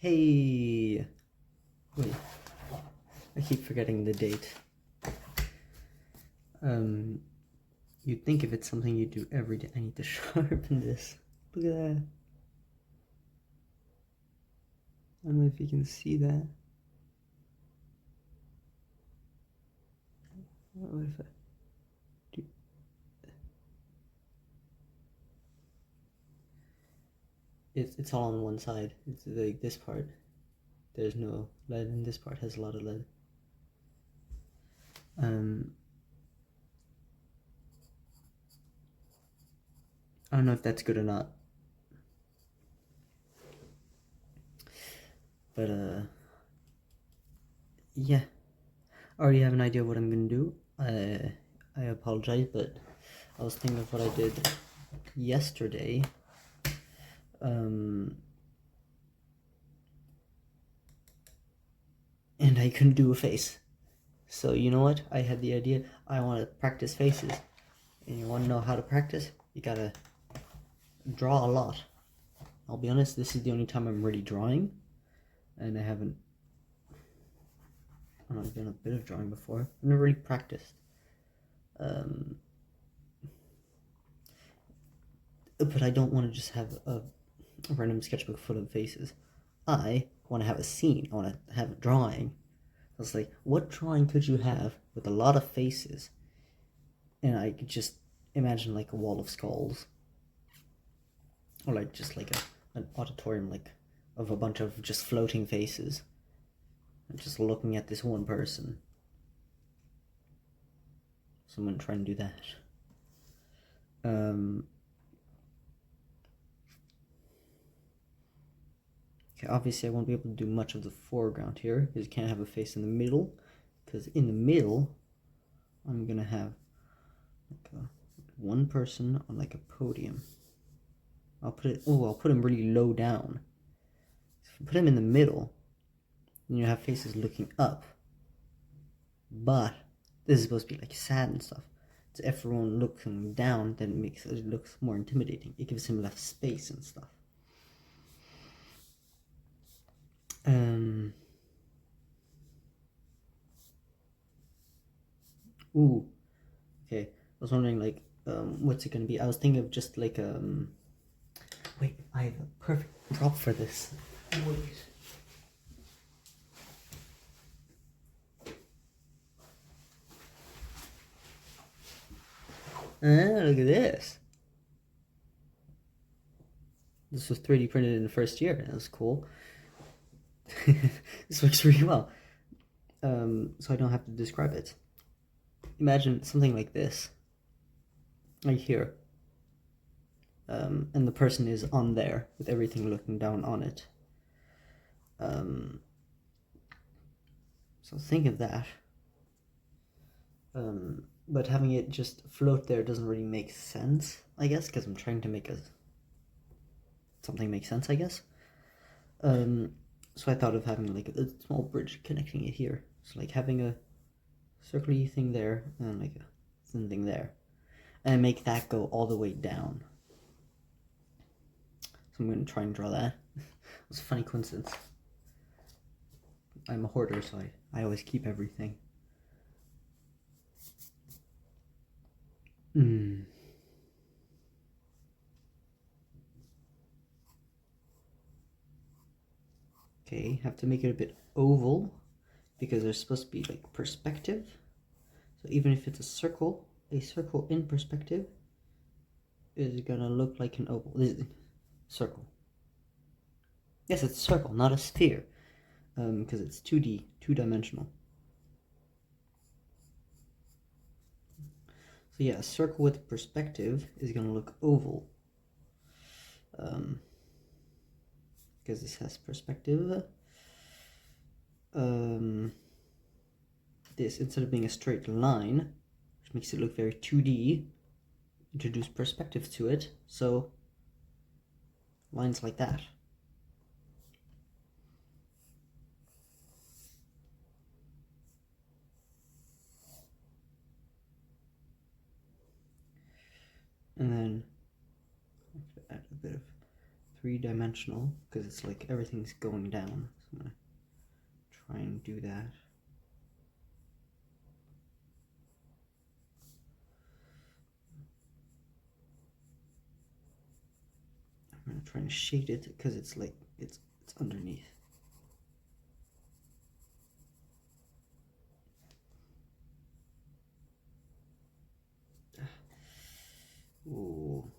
Hey, wait, I keep forgetting the date. Um, you'd think if it's something you do every day, I need to sharpen this. Look at that. I don't know if you can see that. What if I do? It's all on one side. It's like this part. There's no lead, and this part has a lot of lead. I don't know if that's good or not. But yeah. I already have an idea of what I'm gonna do. I apologize, but I was thinking of what I did yesterday. And I couldn't do a face. So you know what? I had the idea. I want to practice faces. And you want to know how to practice? You gotta draw a lot. I'll be honest, this is the only time I'm really drawing. And I haven't... I've done a bit of drawing before. I've never really practiced. But I don't want to just have a random sketchbook full of faces. I want to have a scene. I want to have a drawing. I was like, what drawing could you have with a lot of faces? And I could just imagine like a wall of skulls. Or like just like an auditorium like of a bunch of just floating faces. And just looking at this one person. So I'm gonna try and do that. Okay, obviously I won't be able to do much of the foreground here because you can't have a face in the middle. Because in the middle, I'm gonna have like one person on like a podium. I'll put him really low down. If you put him in the middle, then you have faces looking up. But this is supposed to be like sad and stuff. So everyone looking down, then it looks more intimidating. It gives him less space and stuff. Ooh. Okay. I was wondering like what's it gonna be? I was thinking of just like wait, I have a perfect prop for this. Wait. Look at this. This was 3D printed in the first year. That was cool. This works really well. So I don't have to describe it. Imagine something like this. Right here. And the person is on there with everything looking down on it. So think of that. But having it just float there doesn't really make sense, I guess, because I'm trying to make something make sense, I guess. So I thought of having like a small bridge connecting it here. So like having a circly thing there and like a thin thing there. And make that go all the way down. So I'm going to try and draw that. It's a funny coincidence. I'm a hoarder, so I always keep everything. Okay, have to make it a bit oval because there's supposed to be like perspective. So even if it's a circle in perspective is gonna look like an oval. This is circle. Yes, it's a circle, not a sphere, because it's 2D, two-dimensional. So yeah, a circle with perspective is gonna look oval. Because this has perspective. This, instead of being a straight line, which makes it look very 2D, introduce perspective to it, so lines like that. And then I have to add a bit of three-dimensional because it's like everything's going down. So I'm gonna try and do that. I'm gonna try and shade it because it's like it's underneath. Ooh.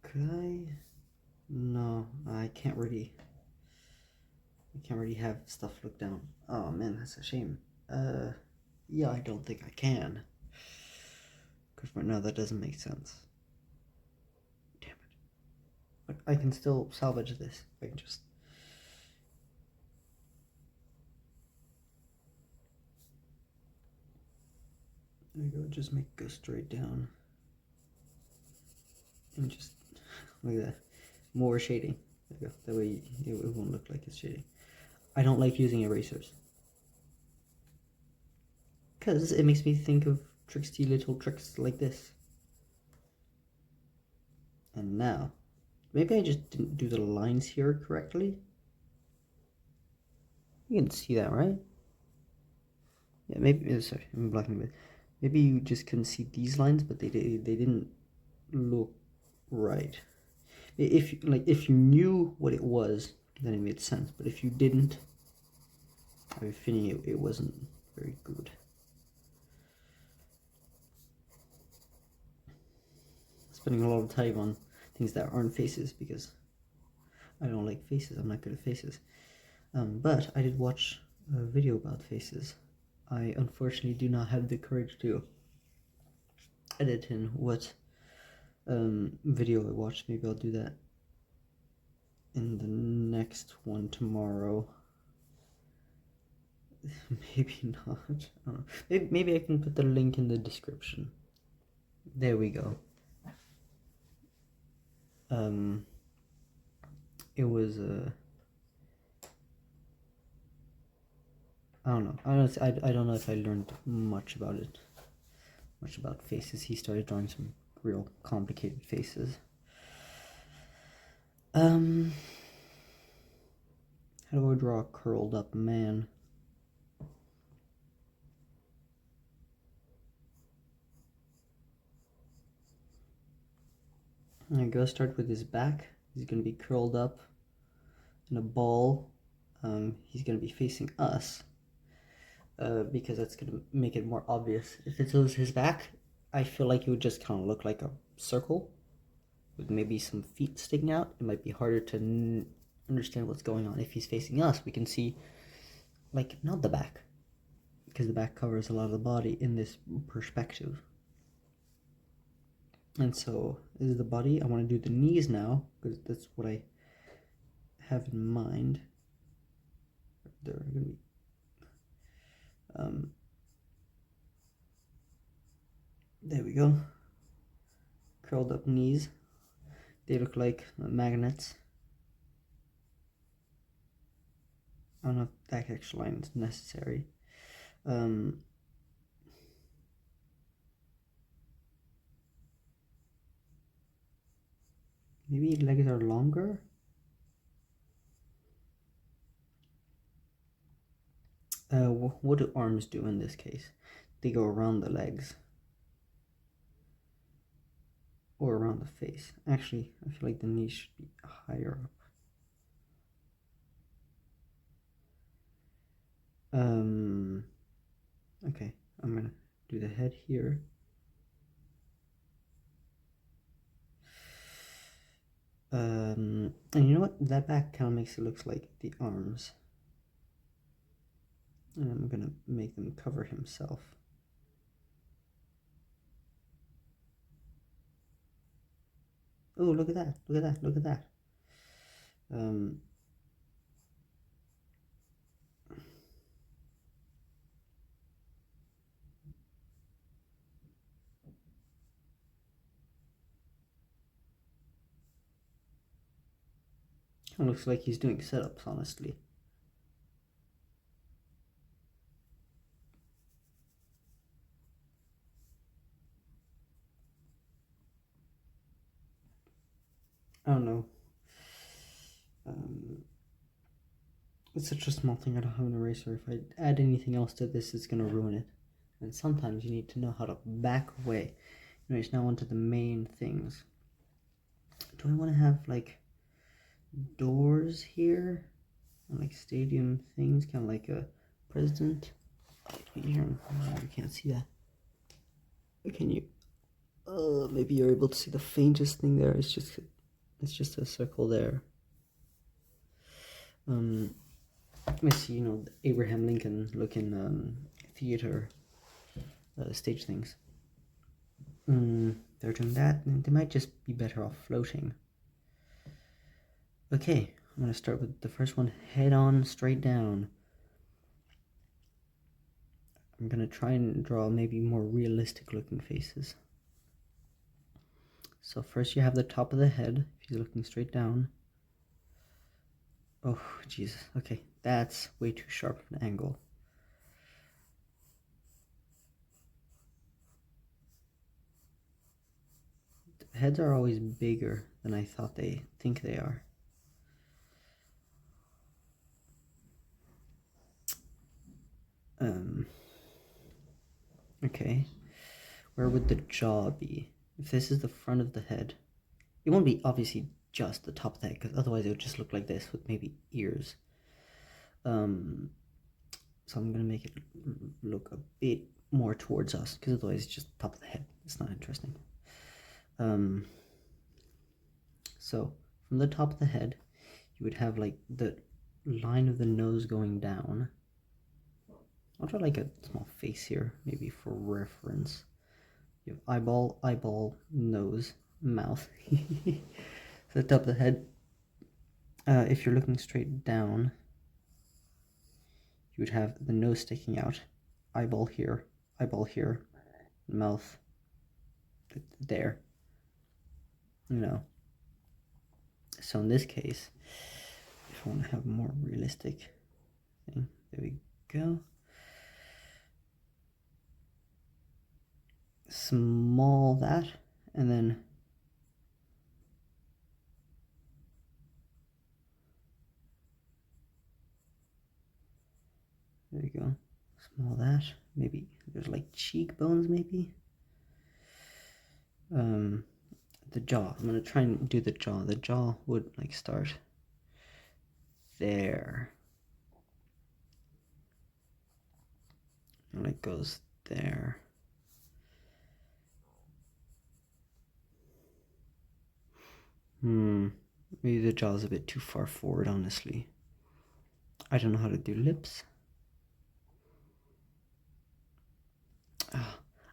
Could I? No, I can't really. I can't really have stuff look down. Oh man, that's a shame. Yeah, I don't think I can. Because right now that doesn't make sense. Damn it. But I can still salvage this. I can just. There you go, just make it go straight down. And just, like that. More shading. There you go. That way it won't look like it's shading. I don't like using erasers. Because it makes me think of tricksy little tricks like this. And now, maybe I just didn't do the lines here correctly. You can see that, right? Yeah, maybe, sorry, I'm blocking a bit. Maybe you just couldn't see these lines, but they didn't look right. If you knew what it was, then it made sense. But if you didn't, I have a feeling it wasn't very good. Spending a lot of time on things that aren't faces because I don't like faces. I'm not good at faces. But I did watch a video about faces. I unfortunately do not have the courage to edit in what video I watched. Maybe I'll do that in the next one tomorrow. Maybe not. I don't know. Maybe I can put the link in the description. There we go. It was I don't know. I don't know if I learned much about it. Much about faces. He started drawing some real complicated faces. How do I draw a curled up man? I go start with his back. He's gonna be curled up in a ball. He's gonna be facing us because that's gonna make it more obvious. If it was his back, I feel like it would just kind of look like a circle with maybe some feet sticking out. It might be harder to understand what's going on. If he's facing us, we can see, like, not the back, because the back covers a lot of the body in this perspective. And so this is the body. I want to do the knees now because that's what I have in mind. They're gonna be there we go. Curled up knees. They look like magnets. I don't know if that extra line is necessary. Maybe legs are longer. What do arms do in this case? They go around the legs or around the face. Actually, I feel like the knees should be higher up. Okay, I'm gonna do the head here. And you know what? That back kind of makes it look like the arms. And I'm gonna make them cover himself. Oh, look at that, look at that, look at that. Kind of looks like he's doing setups, honestly. I don't know. It's such a small thing. I don't have an eraser. If I add anything else to this, it's gonna ruin it. And sometimes you need to know how to back away. Anyways, now onto the main things. Do I want to have like doors here? Like stadium things, kind of like a president. You can't see that. Can you? Maybe you're able to see the faintest thing there. It's just a circle there. Let me see. The Abraham Lincoln looking theater stage things. They're doing that. They might just be better off floating. Okay, I'm gonna start with the first one, head on, straight down. I'm gonna try and draw maybe more realistic looking faces. So first you have the top of the head, if he's looking straight down. Oh, Jesus, okay, that's way too sharp of an angle. Heads are always bigger than I think they are. Okay, where would the jaw be? If this is the front of the head, it won't be obviously just the top of the head, because otherwise it would just look like this with maybe ears. So I'm gonna make it look a bit more towards us, because otherwise it's just the top of the head. It's not interesting. So from the top of the head, you would have like the line of the nose going down. I'll draw like a small face here, maybe for reference. You have eyeball, nose, mouth. So the top of the head, if you're looking straight down, you would have the nose sticking out, eyeball here, mouth there. So in this case, if I want to have a more realistic thing, there we go. Small that, and then there you go. Small that. Maybe there's like cheekbones, maybe. The jaw. I'm gonna try and do the jaw. The jaw would like start there, and it goes there. Maybe the jaw's a bit too far forward, honestly. I don't know how to do lips.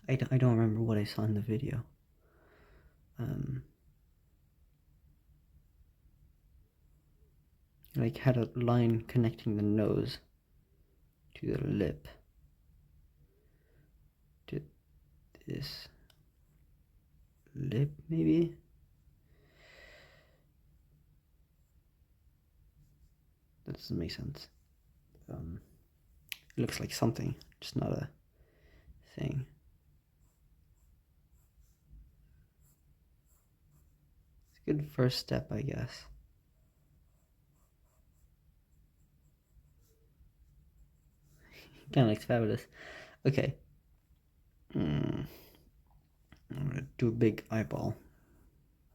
I don't remember what I saw in the video. Like had a line connecting the nose to the lip. To this lip, maybe? That doesn't make sense. It looks like something, just not a thing. It's a good first step, I guess. Kind of looks fabulous. Okay. I'm gonna do a big eyeball,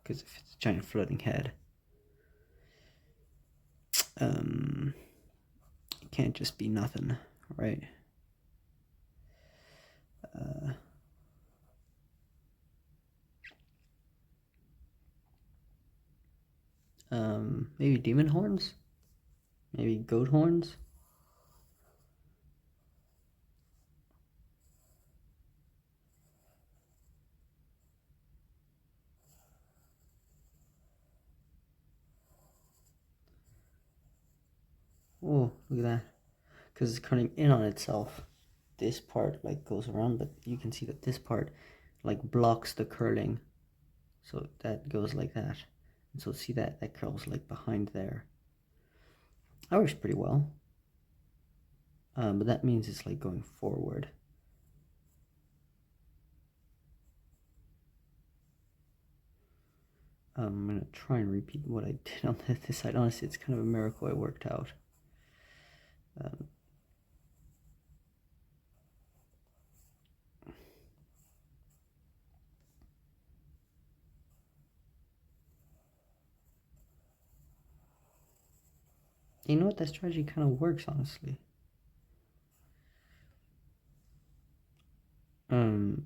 because if it's a giant floating head, it can't just be nothing, right? Maybe demon horns? Maybe goat horns? Oh, look at that. Because it's curling in on itself. This part like goes around, but you can see that this part like blocks the curling. So that goes like that. And so see that curls like behind there. That works pretty well. But that means it's like going forward. I'm gonna try and repeat what I did on this side. Honestly, it's kind of a miracle I worked out. You know what? That strategy kind of works, honestly. Oh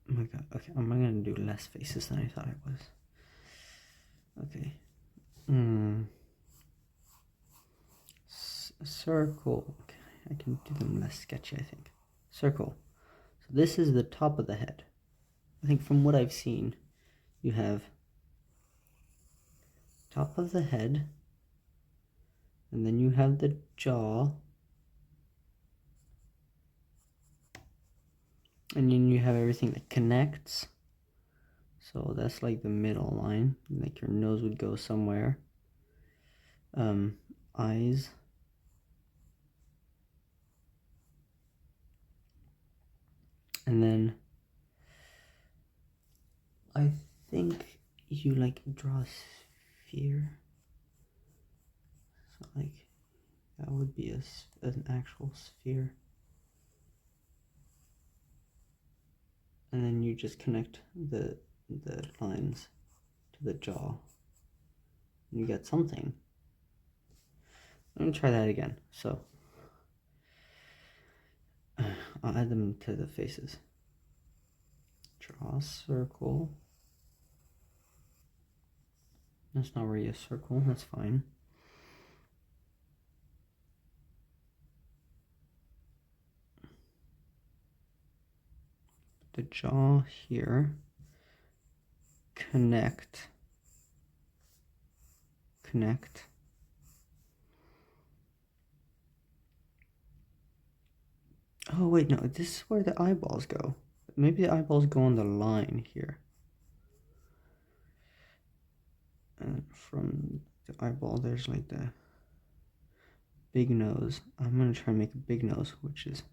my god. Okay, I'm gonna do less faces than I thought I was. Okay. Circle. Okay, I can do them less sketchy, I think. Circle. So this is the top of the head. I think from what I've seen, you have top of the head, and then you have the jaw, and then you have everything that connects. So that's like the middle line, like your nose would go somewhere. Eyes. And then I think you like draw a sphere. So like that would be an actual sphere. And then you just connect the lines to the jaw. And you get something. Let me try that again. So I'll add them to the faces. Draw a circle. That's not really a circle, that's fine. The jaw here. Connect. Oh wait, no, this is where the eyeballs go. Maybe the eyeballs go on the line here. And from the eyeball, there's like the big nose. I'm gonna try and make a big nose, which is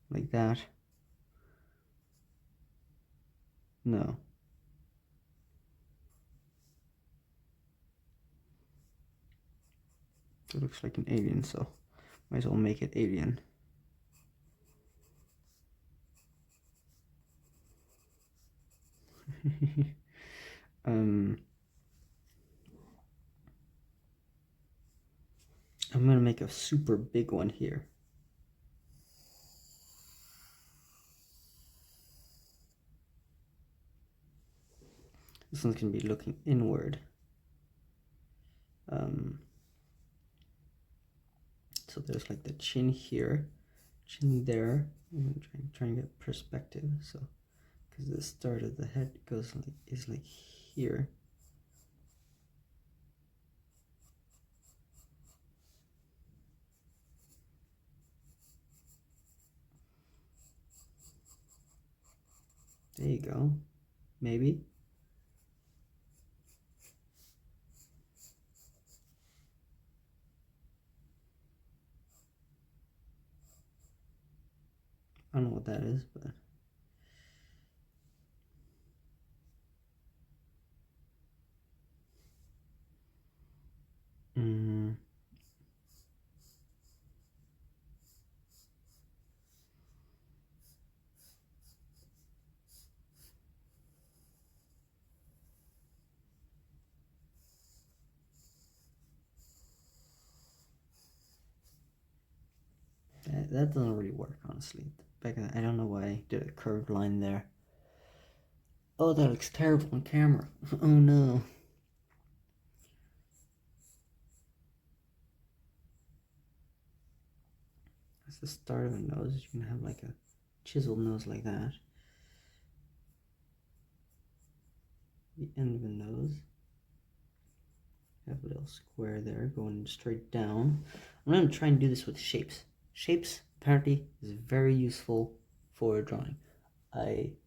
like that. No. It looks like an alien, so might as well make it alien. I'm gonna make a super big one here. This one's gonna be looking inward. So there's like the chin here, chin there. I'm trying to get perspective. So because the start of the head is like here. There you go. Maybe. I don't know what that is, but that doesn't really work, honestly. I don't know why I did a curved line there. Oh, that looks terrible on camera. Oh no. That's the start of a nose. You can have like a chiseled nose like that. The end of a nose. Have a little square there going straight down. I'm going to try and do this with shapes. Shapes apparently is very useful for drawing. I've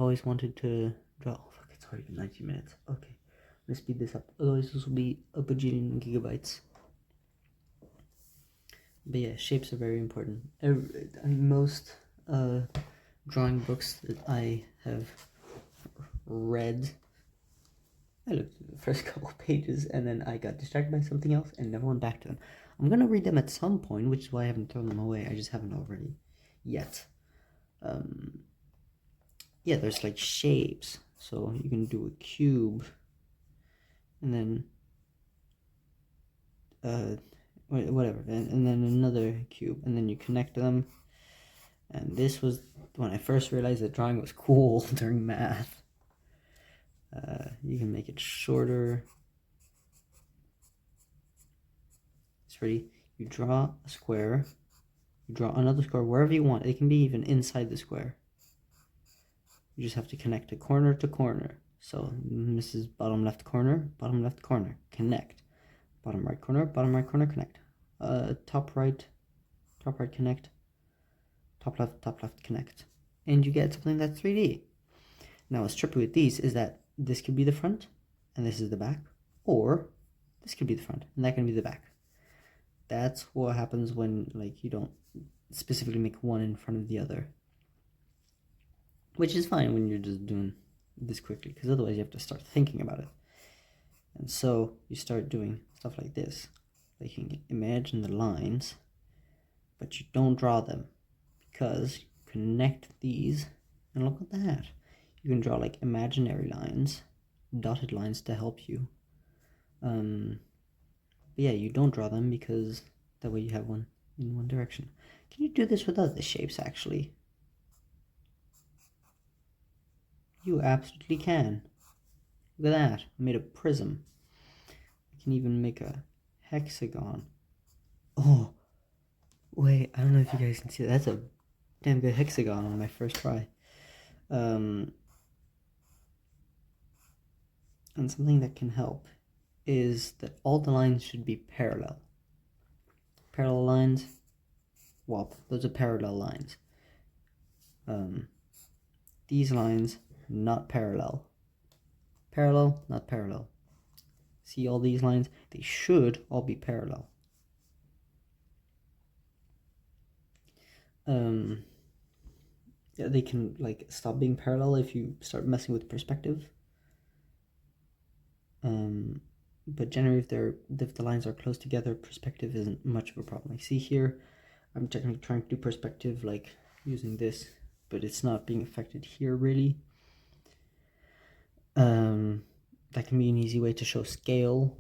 always wanted to draw. Oh, fuck, it's already been 90 minutes. Okay, let's speed this up. Otherwise, this will be a bajillion gigabytes. But yeah, shapes are very important. Most drawing books that I have read I looked at the first couple of pages and then I got distracted by something else and never went back to them. I'm gonna read them at some point, which is why I haven't thrown them away. I just haven't already yet. Yeah, there's like shapes. So you can do a cube and then whatever, and then another cube, and then you connect them. And this was when I first realized that drawing was cool during math. You can make it shorter. It's ready. You draw a square. You draw another square wherever you want. It can be even inside the square. You just have to connect a corner to corner. So this is bottom left corner, connect. Bottom right corner, connect. Top right, connect. Top left, connect. And you get something that's 3D. Now what's trippy with these is that this could be the front, and this is the back, or this could be the front, and that can be the back. That's what happens when like you don't specifically make one in front of the other. Which is fine when you're just doing this quickly, because otherwise you have to start thinking about it. And so you start doing stuff like this. Like you can imagine the lines, but you don't draw them, because you connect these, and look at that. You can draw like imaginary lines, dotted lines to help you. But yeah, you don't draw them because that way you have one in one direction. Can you do this with other shapes actually? You absolutely can. Look at that. I made a prism. I can even make a hexagon. Oh, wait, I don't know if you guys can see that. That's a damn good hexagon on my first try. And something that can help is that all the lines should be parallel. Parallel lines, well, those are parallel lines. These lines, not parallel. Parallel, not parallel. See all these lines? They should all be parallel. Yeah, they can like stop being parallel if you start messing with perspective. But generally if the lines are close together, perspective isn't much of a problem. Like see here, I'm technically trying to do perspective like using this, but it's not being affected here really. That can be an easy way to show scale,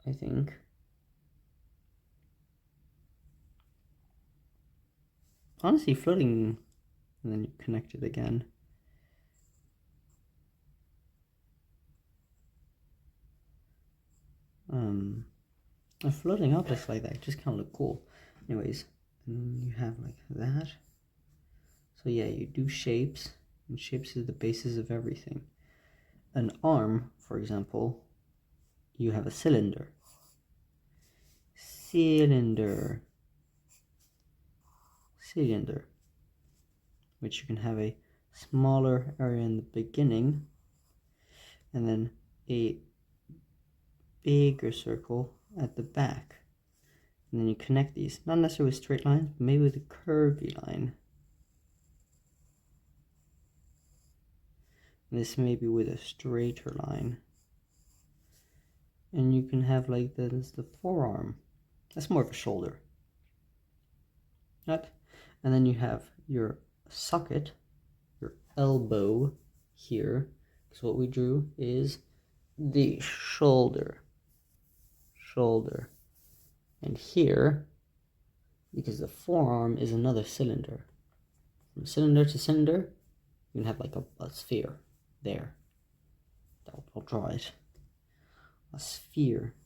I think. Honestly, floating, and then you connect it again. A floating objects like that just kind of look cool. Anyways, and you have like that. So yeah, you do shapes, and shapes is the basis of everything. An arm, for example, you have a cylinder. Cylinder. Which you can have a smaller area in the beginning, and then a bigger circle at the back. And then you connect these, not necessarily with straight lines, but maybe with a curvy line. And this may be with a straighter line. And you can have like this, the forearm. That's more of a shoulder. Right? And then you have your socket, your elbow here. So what we drew is the shoulder. And here, because the forearm is another cylinder. From cylinder to cylinder, you can have like a sphere there. I'll draw it. A sphere.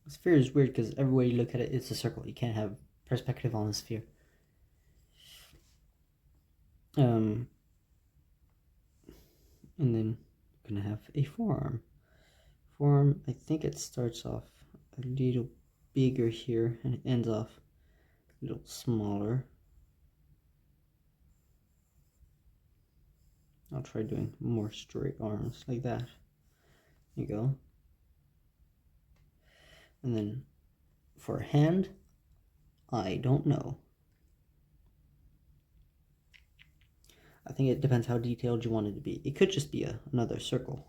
A sphere is weird because every way you look at it, it's a circle. You can't have perspective on a sphere. And then you're gonna have a forearm. Forearm, I think it starts off a little bigger here and it ends off a little smaller. I'll try doing more straight arms like that. There you go. And then for a hand, I don't know. I think it depends how detailed you want it to be. It could just be another circle.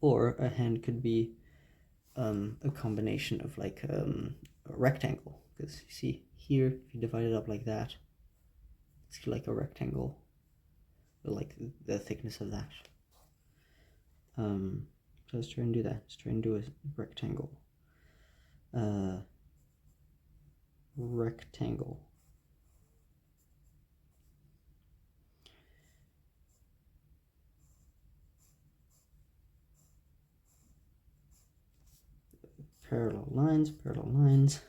Or a hand could be a combination of like a rectangle. Because you see here, if you divide it up like that, it's like a rectangle. Like the thickness of that. So let's try and do that. Let's try and do a rectangle. Rectangle. Parallel lines, parallel lines.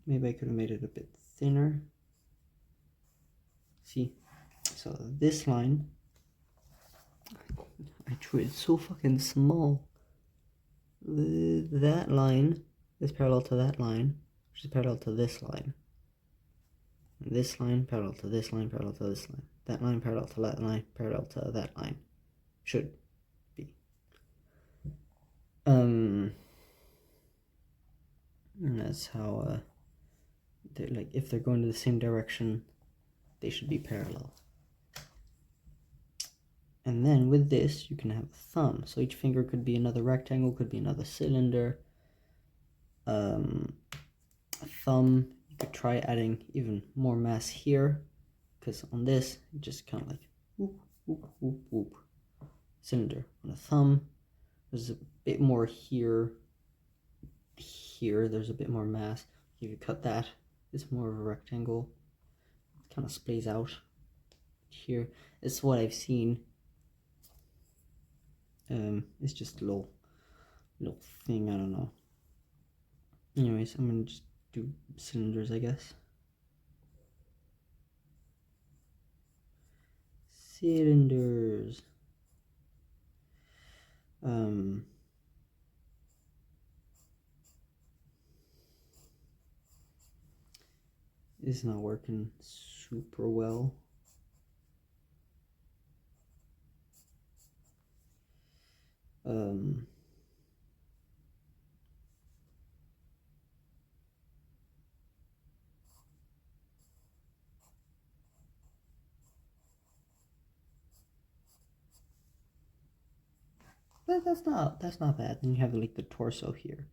Maybe I could have made it a bit thinner. See, so this line, I drew it so fucking small. That line is parallel to that line, which is parallel to this line. And this line parallel to this line, parallel to this line. That line parallel to that line, parallel to that line. Should be. And that's how like if they're going to the same direction, they should be parallel. And then with this, you can have a thumb. So each finger could be another rectangle, could be another cylinder. A thumb, you could try adding even more mass here, because on this, you just kind of like whoop, whoop, whoop, whoop. Cylinder. On a thumb, there's a bit more here. Here, there's a bit more mass. If you cut that, it's more of a rectangle. It kind of splays out. Here, it's what I've seen. It's just a little thing, I don't know. Anyways, I'm gonna just do cylinders, I guess. Cylinders. It's not working super well. But that's not bad. Then you have like the torso here.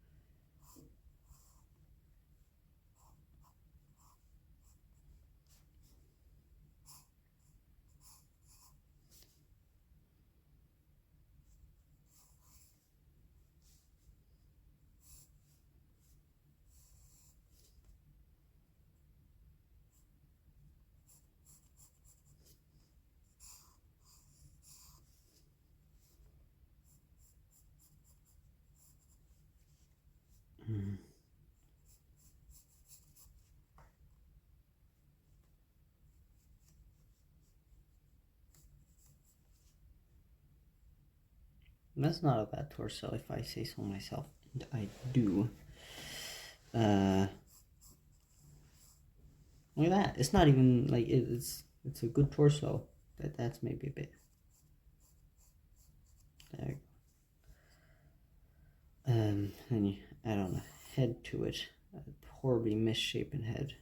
That's not a bad torso if I say so myself. And I do. Look at that. It's not even like it's a good torso. That's maybe a bit. There. Then you add on a head to it. A horribly misshapen head.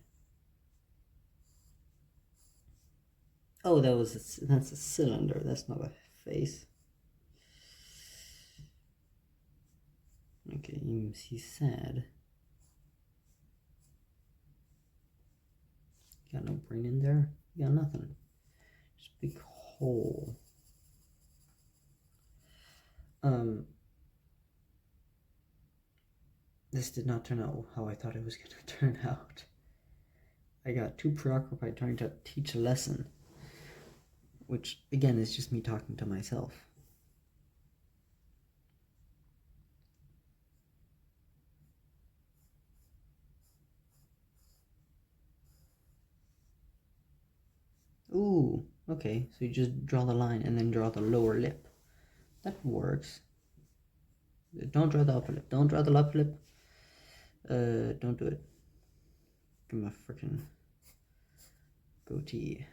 Oh, that's a cylinder. That's not a face. Okay, he's sad. Got no brain in there. Got nothing. Just a big hole. This did not turn out how I thought it was gonna turn out. I got too preoccupied trying to teach a lesson, which again is just me talking to myself. Ooh, okay, so you just draw the line and then draw the lower lip. That works. Don't draw the upper lip. Don't draw the upper lip. Don't do it. Give him a freaking goatee.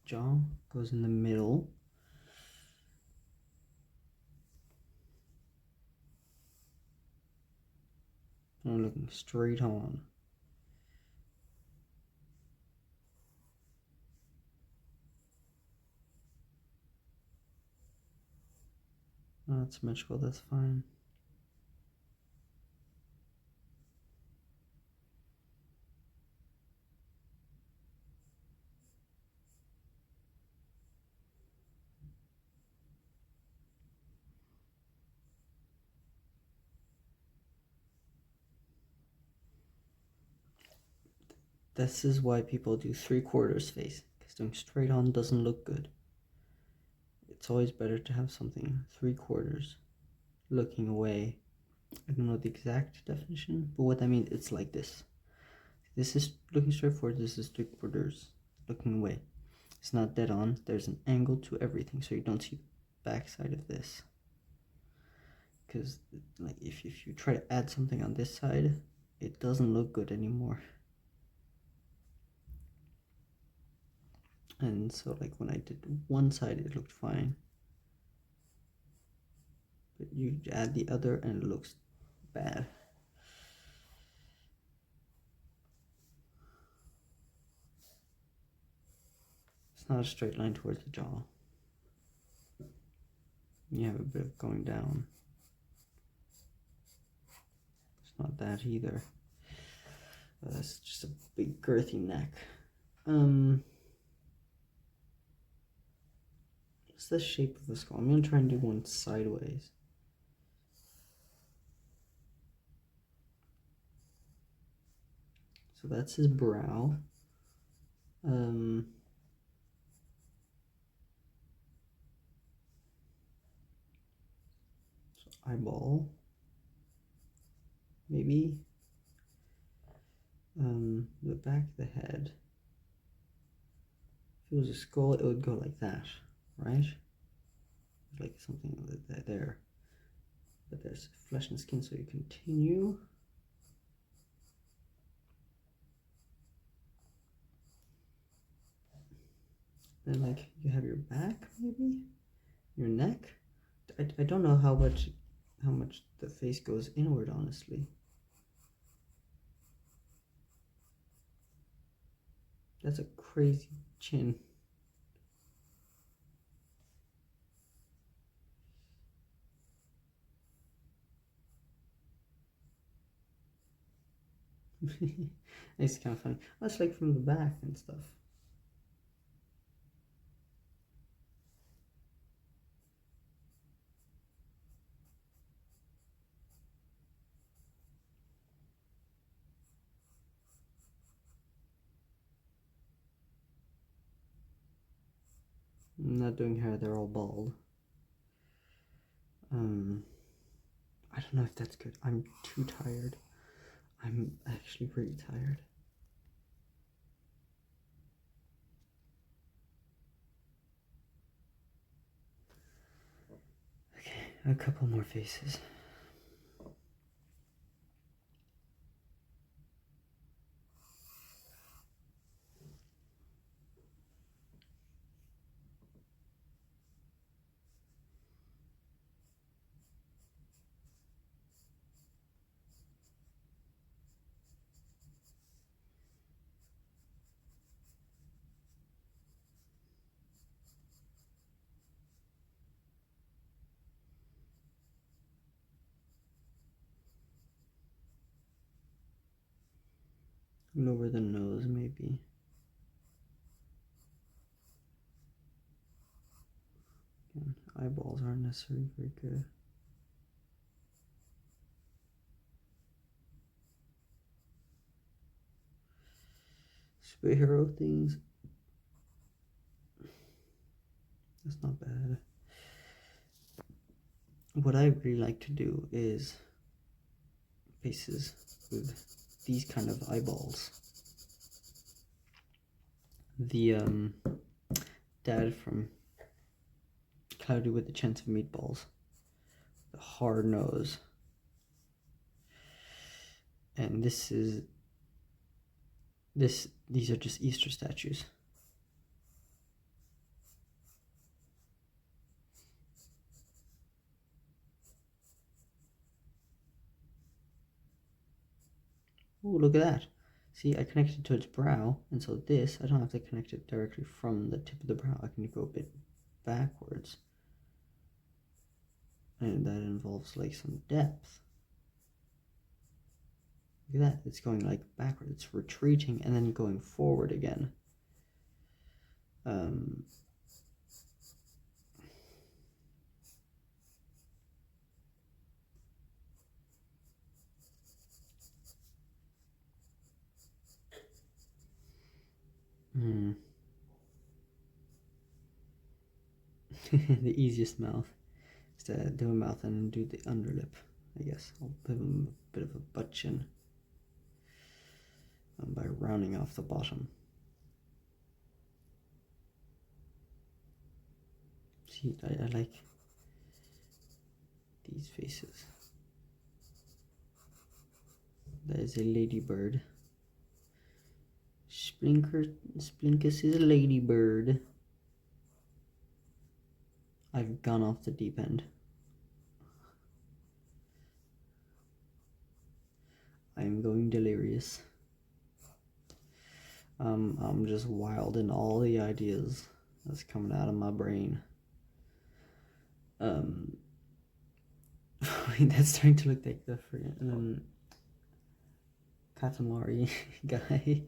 jaw goes in the middle. I'm looking straight on. Not symmetrical, that's fine. This is why people do 3/4 face, because doing straight on doesn't look good. It's always better to have something 3/4 looking away. I don't know the exact definition, but what I mean, it's like this. This is looking straight forward, this is 3/4 looking away. It's not dead on, there's an angle to everything, so you don't see the back side of this. Because like if you try to add something on this side, it doesn't look good anymore. And so like when I did one side, it looked fine. But you add the other and it looks bad. It's not a straight line towards the jaw. You have a bit of going down. It's not that either. That's just a big girthy neck. What's the shape of the skull? I'm gonna try and do one sideways. So that's his brow. So eyeball. Maybe. The back of the head. If it was a skull, it would go like that, right? Like something like that there. But there's flesh and skin, so you continue. Then like you have your back, maybe your neck. I don't know how much the face goes inward, honestly. That's a crazy chin. It's kind of funny. That's like from the back and stuff. I'm not doing hair, they're all bald. I don't know if that's good. I'm too tired. I'm actually pretty tired. Okay, a couple more faces. Lower the nose, maybe. Again, eyeballs aren't necessarily very good. Superhero things. That's not bad. What I really like to do is faces with these kind of eyeballs. The dad from Cloudy with a Chance of Meatballs. The hard nose. And these are just Easter statues. Oh, look at that. See, I connected to its brow, and so this, I don't have to connect it directly from the tip of the brow. I can go a bit backwards. And that involves like some depth. Look at that, it's going like backward, it's retreating and then going forward again. The easiest mouth is to do a mouth and do the underlip, I guess. I'll give him a bit of a butt chin by rounding off the bottom. See, I like these faces. That is a ladybird. Splinkus is a ladybird. I've gone off the deep end. I am going delirious. I'm just wild in all the ideas that's coming out of my brain. That's starting to look like the friggin' Katamari guy.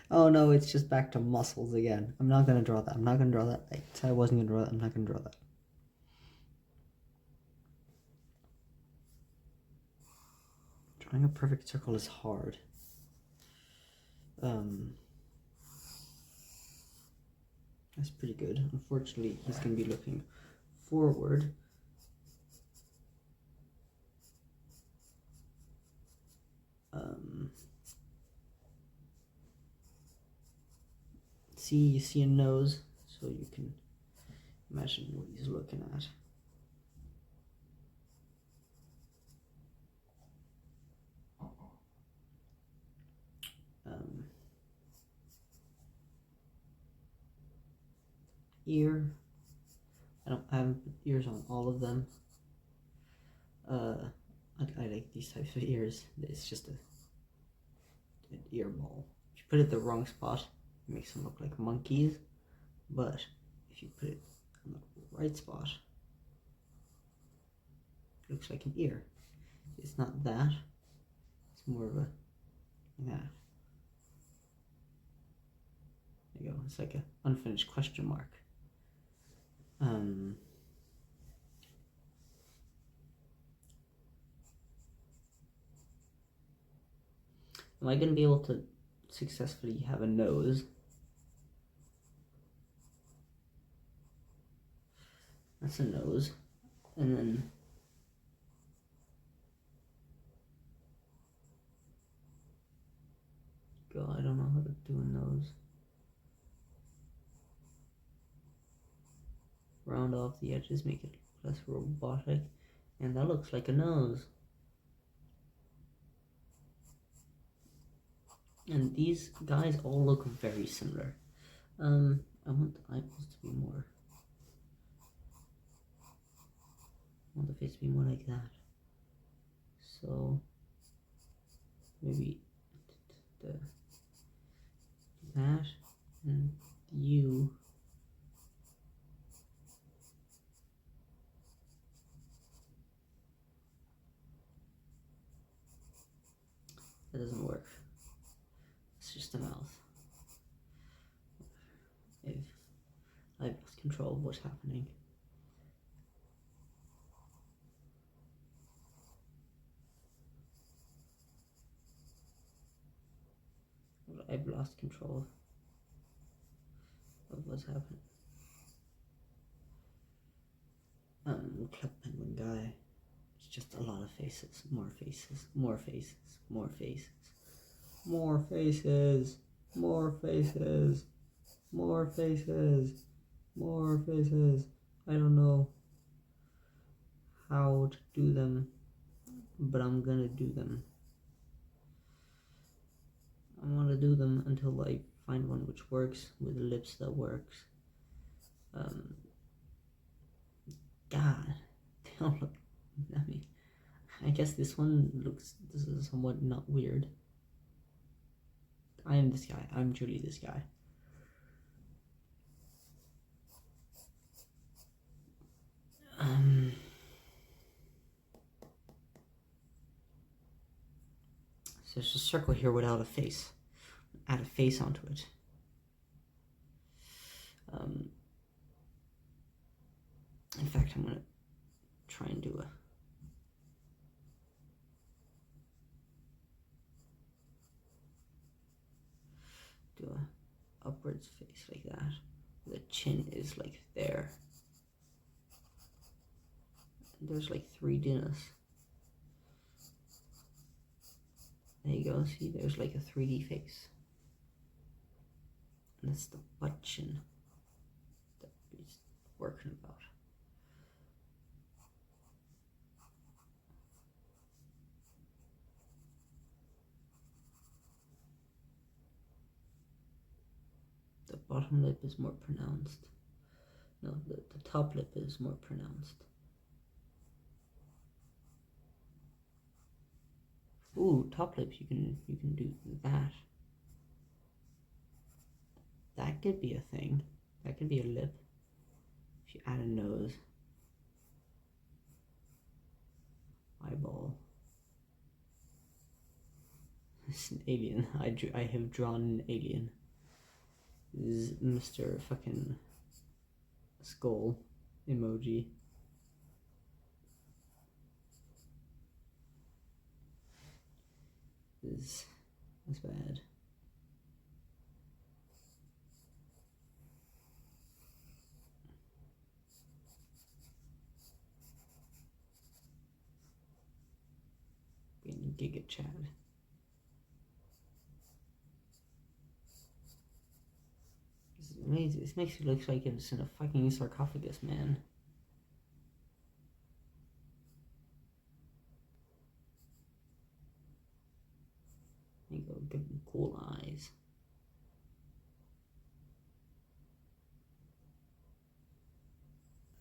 Oh no, it's just back to muscles again. I'm not gonna draw that. I'm not gonna draw that. I said I wasn't gonna draw that. I'm not gonna draw that. Drawing a perfect circle is hard. That's pretty good. Unfortunately, he's gonna be looking forward. See, you see a nose, so you can imagine what he's looking at. Ear. I haven't put ears on all of them. I like these types of ears. It's just an ear ball. If you put it the wrong spot, it makes them look like monkeys. But if you put it on the right spot, it looks like an ear. It's not that. It's more of a that. There you go. It's like an unfinished question mark. Am I going to be able to successfully have a nose? That's a nose. And then God, I don't know how to do a nose. Round off the edges, make it less robotic. And that looks like a nose. And these guys all look very similar. I want the eyeballs to be more. I want the face to be more like that. So maybe that and you. That doesn't work. It's just a mouth. I've lost control of what's happening. I've lost control of what's happening. Club Penguin guy. It's just a lot of faces. More faces. More faces. More faces. More faces. More faces. More faces. More faces. I don't know how to do them, but I'm gonna do them. I want to do them until I find one which works with lips that works. God, they all look. I mean, I guess this one looks somewhat not weird. I am this guy. I'm truly this guy. So there's a circle here without a face. Add a face onto it. In fact, I'm gonna try and do a upwards face like that. The chin is like there. There's like 3 dinners. There you go, see, there's like a 3D face. And that's the butt chin that he's working about. The bottom lip is more pronounced. No, the top lip is more pronounced. Ooh, top lip, you can do that. That could be a thing. That could be a lip. If you add a nose. Eyeball. It's an alien. I have drawn an alien. This is Mr. fucking skull emoji. That's bad. Being Giga Chad. This makes it look like it's in a fucking sarcophagus, man. There you go, give him cool eyes.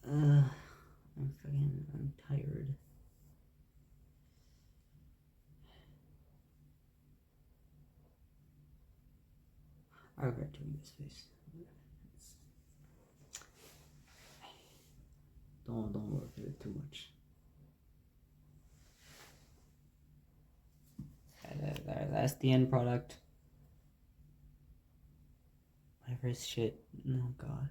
I'm tired. I regret doing this face. Don't work at it too much. That's the end product. My first shit. Oh god.